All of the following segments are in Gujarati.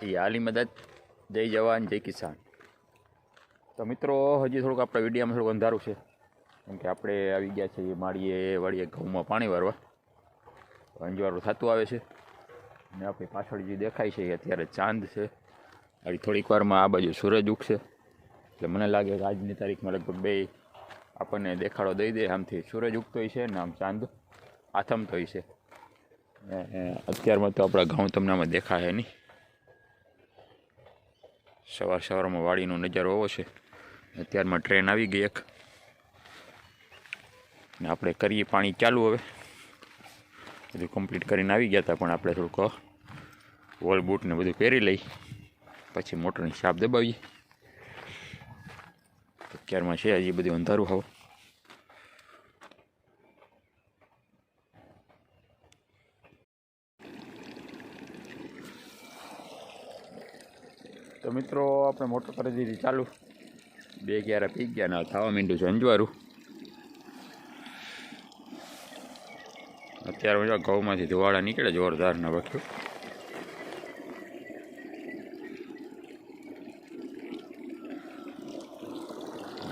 એ આલી મદદ, જય જવાન જય કિસાન. તો મિત્રો હજી થોડુંક આપણા વિડીયામાં થોડુંક અંધારું છે, કેમ કે આપણે આવી ગયા છીએ વાળીએ ઘઉંમાં પાણી વારવા. અંજવાળું થતું આવે છે અને આપણી પાછળ જે દેખાય છે એ અત્યારે ચાંદ છે. આવી થોડીક વારમાં આ બાજુ સૂરજ ઉગશે, એટલે મને લાગે કે આજની તારીખમાં લગભગ બે આપણને દેખાડો દઈ દે. આમથી સૂરજ ઉગતો છે ને આમ ચાંદ આથમતો છે. અત્યારમાં તો આપણા ઘઉં તમને આમાં દેખાય નહીં. સવારમાં વાડીનો નજારો એવો છે. અત્યારમાં ટ્રેન આવી ગઈ એક, ને આપણે કરીએ પાણી ચાલુ. હવે બધું કમ્પ્લીટ કરીને આવી ગયા હતા, પણ આપણે થોડુંક વોલ બૂટ ને બધું પહેરી લઈ, પછી મોટરની શાપ દબાવીએ. અત્યારમાં છે હજી બધું અંધારું હવે. તો મિત્રો આપણે મોટર કરી દીધી ચાલુ. 2 પી ગયા ને થવા માંડ્યું છે અંજવારું. અત્યારે ઘઉંમાંથી ધુવાળા નીકળે જોરદારના વખ્યું.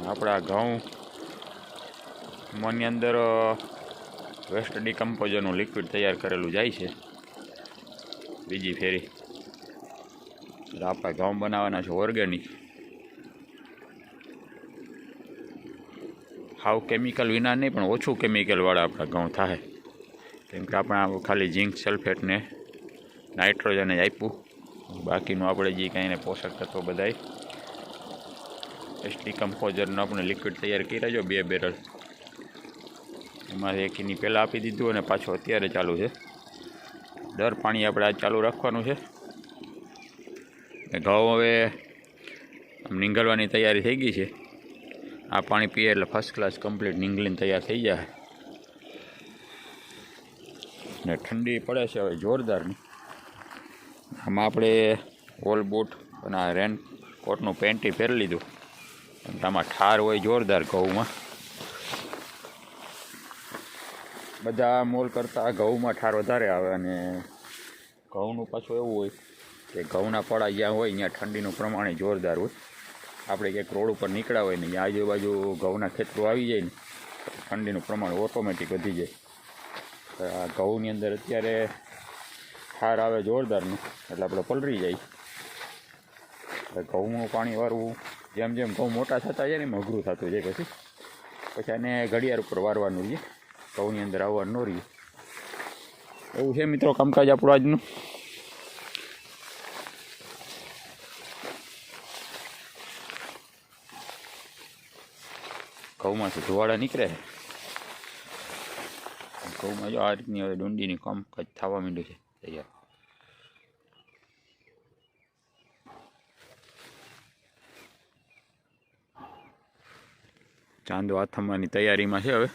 આપણા ઘઉંની અંદર વેસ્ટ ડિકમ્પોઝરનું લિક્વિડ તૈયાર કરેલું જાય છે બીજી ફેરી. એટલે આપણા ઘઉં બનાવવાના છે ઓર્ગેનિક, હાવ કેમિકલ વિના નહીં, પણ ઓછું કેમિકલવાળા આપણા ઘઉં થાય. કેમ કે આપણે ખાલી ઝીંક સલ્ફેટ ને નાઇટ્રોજન જ આપ્યું, બાકીનું આપણે જે કાંઈને પોષક તત્વો બધાય વેસ્ટ ડિકમ્પોઝરનું આપણે લિક્વિડ તૈયાર કર્યા જો 2 બેરલ. એમાં એકની પહેલાં આપી દીધું અને પાછું અત્યારે ચાલુ છે. દર પાણી આપણે આજ ચાલુ રાખવાનું છે. ઘઉં હવે આમ નીંગળવાની તૈયારી થઈ ગઈ છે. આ પાણી પીએ એટલે ફર્સ્ટ ક્લાસ કમ્પ્લીટ નીંગળીને તૈયાર થઈ જાય. ને ઠંડી પડે છે હવે જોરદારની. આમાં આપણે ઓલ બૂટ અને રેનકોટનું પેન્ટી પહેરી લીધું, કેમ કે આમાં ઠાર હોય જોરદાર ઘઉંમાં. બધા મોલ કરતાં ઘઉંમાં ઠાર વધારે આવે. અને ઘઉંનું પાછું એવું હોય કે ઘઉંના પડા જ્યાં હોય ત્યાં ઠંડીનું પ્રમાણ જોરદાર હોય. આપણે ક્યાંક રોડ ઉપર નીકળ્યા હોય ને ત્યાં આજુબાજુ ઘઉંના ખેતરો આવી જાય ને ઠંડીનું પ્રમાણ ઓટોમેટિક વધી જાય. આ ઘઉંની અંદર અત્યારે ઠાર આવે જોરદારનું, એટલે આપણે પલળી જાય. ઘઉંનું પાણી વારવું જેમ જેમ ઘઉં મોટા થતા જાય ને એમ અઘરું થતું જાય. પછી આને ઘડિયાળ ઉપર વારવાનું રહીએ, ઘઉંની અંદર આવવાનું ન રહીએ. એવું છે મિત્રો કામકાજ આપણું આજનું. ઘઉંમાંથી ધુવાળા નીકળે. ઘઉંમાં જો આ રીતની હવે ડુંડીની કામકાજ થવા માંડ્યું છે તૈયાર. ચાંદો આથમવાની તૈયારીમાં છે હવે.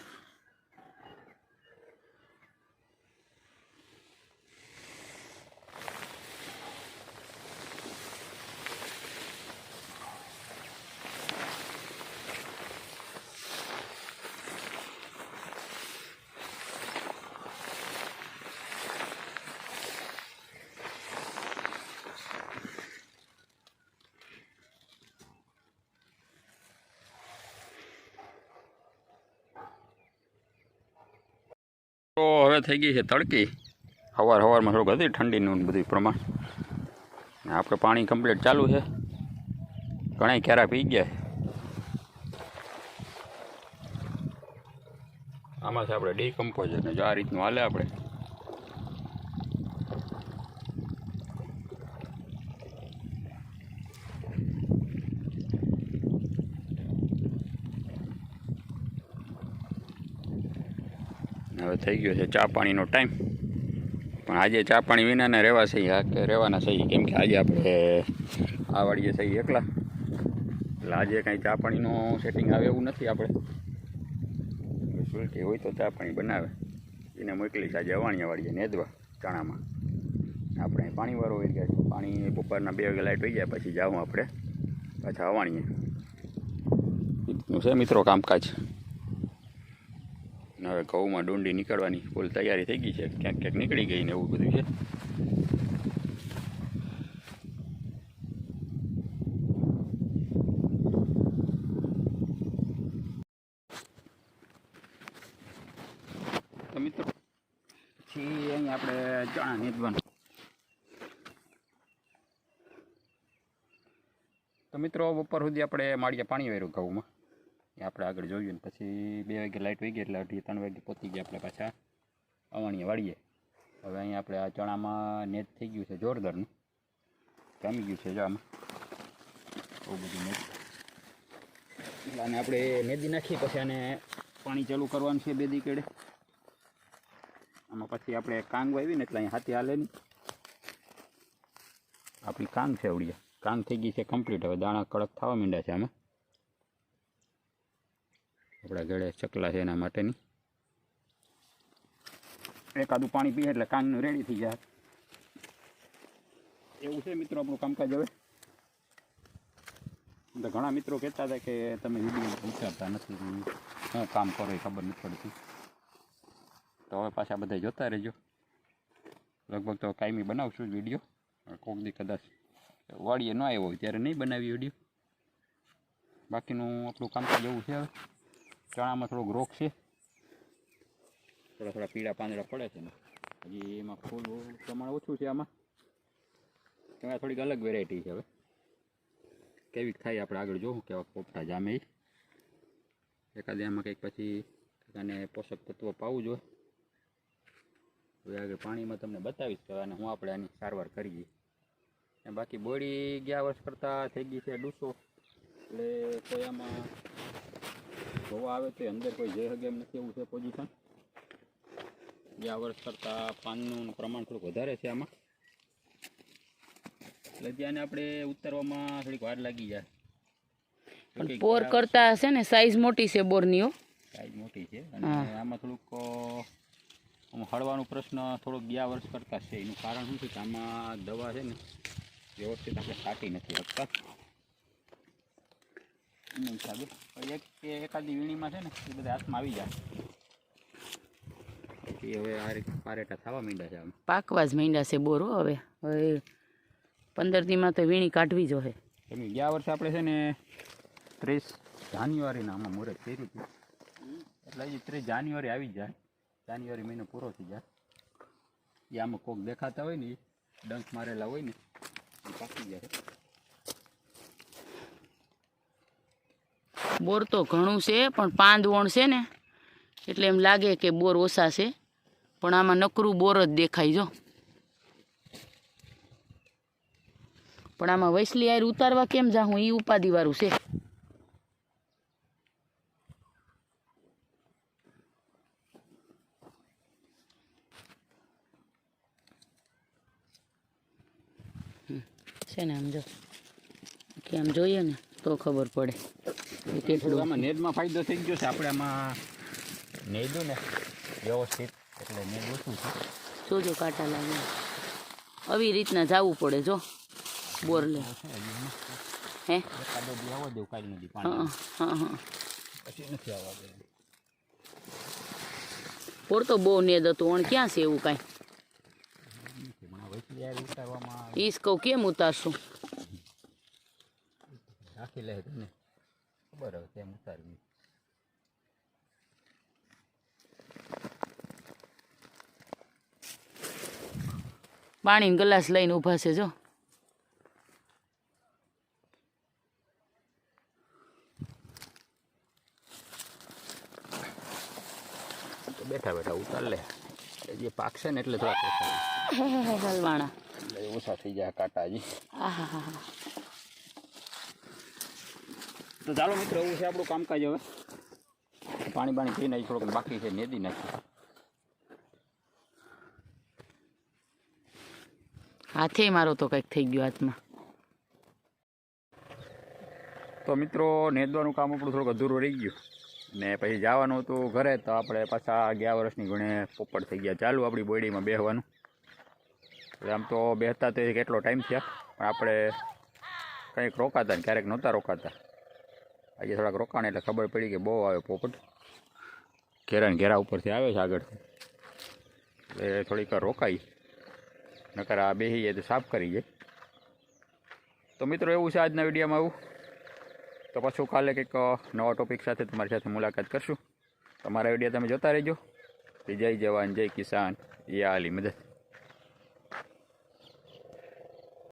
તો હવે થઈ ગઈ છે તડકી. સવારમાં થોડુંક હતી ઠંડીનું બધું પ્રમાણ. આપણે પાણી કમ્પ્લીટ ચાલુ છે. ઘણા ક્યારા પી ગયા. આમાં છે આપણે ડિકમ્પોઝર ને જો આ રીતનું હાલે. આપણે હવે થઈ ગયો છે ચા પાણીનો ટાઈમ. પણ આજે ચા પાણી વિનાને રહેવાના સહી, કેમ કે આજે આપણે આ વાડીએ સહી એકલા, એટલે આજે કાંઈ ચા પાણીનું સેટિંગ આવે એવું નથી. આપણે સુલટી હોય તો ચા પાણી બનાવે એને મોકલી છે આજે અવાણિયા વાડીએ નેદવા ચણામાં. આપણે પાણી વાળો હોય ગયા છે. પાણી બપોરના 2 વાગે લાઇટ હોઈ જાય પછી જાઉં આપણે પાછા અવાણીએ. એટલું છે મિત્રો કામકાજ. હવે ઘઉંમાં ડુંડી નીકળવાની ફૂલ તૈયારી થઈ ગઈ છે. ક્યાંક ક્યાંક નીકળી ગઈ ને એવું બધું છે. આપણે ચણા નીંદવાનું. તો મિત્રો બપોર સુધી આપણે માળીએ પાણી વાર્યું ઘઉંમાં, એ આપણે આગળ જોયું ને પછી 2 વાગે લાઇટ વહી ગઈ એટલે 2:30 વાગે પહોંચી ગયા આપણે પાછા અવાણીએ વાળીએ. હવે અહીંયા આપણે આ ચણામાં નેટ થઈ ગયું છે જોરદારનું, જામી ગયું છે જો આમાં બહુ બધું નેટ. એટલે આને આપણે નેદી નાખી પછી આને પાણી ચાલુ કરવાનું છે 2 દી કેડે. આમાં પછી આપણે કાંગ વાવી ને એટલે અહીં હાથી હાલે નહીં. આપણી કાંગ છે ઉડિયા, કાંગ થઈ ગઈ છે કમ્પ્લીટ. હવે દાણા કડક થવા માંડ્યા છે આમાં. આપણા ઘરે ચકલા છે એના માટેની. એકાદું પાણી પીએ એટલે કાંગનું રેડી થઈ જાય. એવું છે મિત્રો આપણું કામકાજ. હવે તો ઘણા મિત્રો કહેતા હતા કે તમે વિડીયો વિચારતા નથી, શું કામ કરો એ ખબર નથી પડતી. તો હવે પાછા બધા જોતા રહેજો. લગભગ તો કાયમી બનાવશું જ વિડીયો. કોક દી કદાચ વાડીએ ન આવ્યો હોય ત્યારે નહીં બનાવી વિડીયો. બાકીનું આપણું કામકાજ એવું છે. હવે ચણામાં થોડોક રોગ છે, થોડા પીળા પાંદડા પડે છે ને હજી એમાં ફૂલ પ્રમાણ ઓછું છે આમાં. એમાં થોડીક અલગ વેરાયટી છે. હવે કેવી થાય આપણે આગળ જોવું, કેવા પોપટા જામે. એકાદે આમાં કંઈક પછી અને પોષક તત્વો પાવું જોઈએ. હવે આગળ પાણીમાં તમને બતાવીશ કે અને હું આપણે આની સારવાર કરીએ. બાકી બોડી ગયા વર્ષ કરતાં થઈ ગઈ છે ડૂસો, એટલે કોઈ આમાં જોવા આવે તો અંદર કોઈ જઈ શકે એમ નથી એવું છે પોઝિશન. ગયા વર્ષ કરતાં પાનનું પ્રમાણ થોડુંક વધારે છે આમાં, એટલે ત્યાંને આપણે ઉતારવામાં થોડીક વાર લાગી જાય. પણ બોર કરતા હશે ને, સાઈઝ મોટી છે બોરની. સાઈઝ મોટી છે અને આમાં થોડુંક હળવાનો પ્રશ્ન થોડોક ગયા વર્ષ કરતાં છે. એનું કારણ શું છે કે આમાં દવા છે ને વ્યવસ્થિત આપણે છાંટી નથી શકતા એના હિસાબે. એકાદી વીણીમાં છે ને એ બધા હાથમાં આવી જાય. પછી હવે આ રીતે પારેટા થવા માંડ્યા છે. આમ પાકવા જ માંડ્યા છે બોરો. હવે 15 દીમાં તો વીણી કાઢવી જોઈએ. તમે ગયા વર્ષે આપણે છે ને 30 જાન્યુઆરીના આમાં મુહૂર્ત કર્યું હતું, એટલે હજી 30 જાન્યુઆરી આવી જાય. જાન્યુઆરી મહિનો પૂરો થઈ જાય એ આમાં કોક દેખાતા હોય ને, ડંખ મારેલા હોય ને એ પાકી જાય. બોર તો ઘણું છે પણ પાંદ વણ છે ને એટલે એમ લાગે કે બોર ઓછા છે, પણ આમાં નકરું બોર જ દેખાય. જો પણ આમાં વૈસલી આયર ઉતારવા કેમ જાઉં એ ઉપાધિવાળું છે. છે ને આમ જો કે આમ જોઈએ ને તો ખબર પડે કેટલું આમાં નેદમાં ફાયદો થઈ ગયો છે. આપણે આમાં નેદું ને વ્યવસ્થિત એટલે નેદ ઓછું છે. જોજો કાંટા લાગે આવી રીતના જવું પડે. જો બોર લે હે આવવા દેવું કાઢી નથી હા હા હા પછી નથી આવવા દે. બોર તો બહુ નેદ હતું, વણ ક્યાં છે એવું કાંઈ. ઉતારવામાં ઈસ કહું કેમ ઉતારશું. રાખી લે તને ખબર હવે કેમ ઉતારવી. પાણીનો ગ્લાસ લઈને ઊભા છે. જો બેઠા બેઠા ઉતાર લે. જે પાકશે ને એટલે થોડા હલવાણા એટલે ઓછા થઈ જાય કાંટા હજી. હા હા હા. તો ચાલો મિત્રો, એવું છે આપણું કામકાજ. હવે પાણી પી નાખી, થોડુંક બાકી છે નેદી નાખી. હાથે મારો તો કંઈક થઈ ગયો હાથમાં. તો મિત્રો નેદવાનું કામ આપણું થોડુંક અધૂરું રહી ગયું ને પછી જવાનું હતું ઘરે. તો આપણે પાછા ગયા વર્ષની ઘણે પોપટ થઈ ગયા ચાલુ આપણી બોડીમાં બેસવાનું. એટલે આમ તો બેસતા તો કેટલો ટાઈમ થયા, પણ આપણે કંઈક રોકાતા ને ક્યારેક નહોતા રોકાતા. આજે થોડાક રોકાણ એટલે ખબર પડી કે બહુ આવે પોપટ, ઘેરા ને ઘેરા ઉપરથી આવે છે આગળથી. એટલે થોડીક રોકાઈ, નકર આ બેસી જાય તો સાફ કરી જાય. તો મિત્રો એવું છે આજના વિડીયોમાં. આવું તો પાછું કાલે કંઈક નવા ટોપિક સાથે તમારી સાથે મુલાકાત કરશું. તમારા વિડીયો તમે જોતા રહેજો. જય જવાન જય કિસાન, યા અલી મદદ.